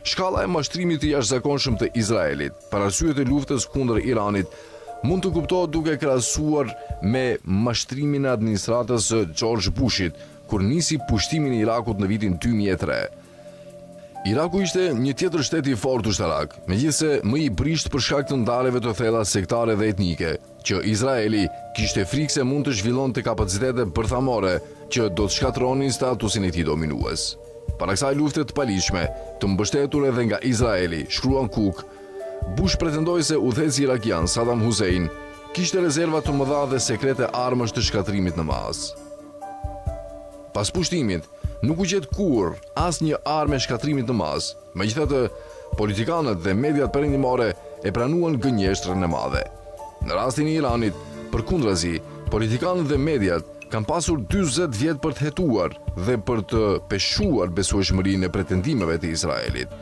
Shkalla e mashtrimit të jashtëzakonshëm të Izraelit, për arsye të luftës kundër Iranit, mund të kuptohet duke krahasuar me mashtrimin e administratës së George Bushit, kur nisi pushtimin e Irakut në vitin 2003. Iraku ishte një tjetër shtet i fortë ushtarak, megjithse më i prisht për shkak të ndarjeve të thella sektare dhe etnike, që Izraeli kishte frikë se mund të zhvillonte kapacitete bërthamore që do të shkatronin statusin e tij dominues. Para kësaj lufte të paligjshme, të mbështetur edhe nga Izraeli, shkruan Cook, Bush pretendoi se udhëheci irakian Saddam Hussein kishte rezerva të mëdha dhe sekrete armësh të shkatrimit në masë. Pas pushtimit, nuk u gjet kurrë asnjë armë shkatrimit në masë. Megjithatë, politikanët dhe mediat perëndimore e pranuan gënjeshtrën e madhe. Në rastin e Iranit, përkundrazi, politikanët dhe mediat kanë pasur 40 vjet për të hetuar dhe për të peshuar besueshmërinë e pretendimeve të Izraelit.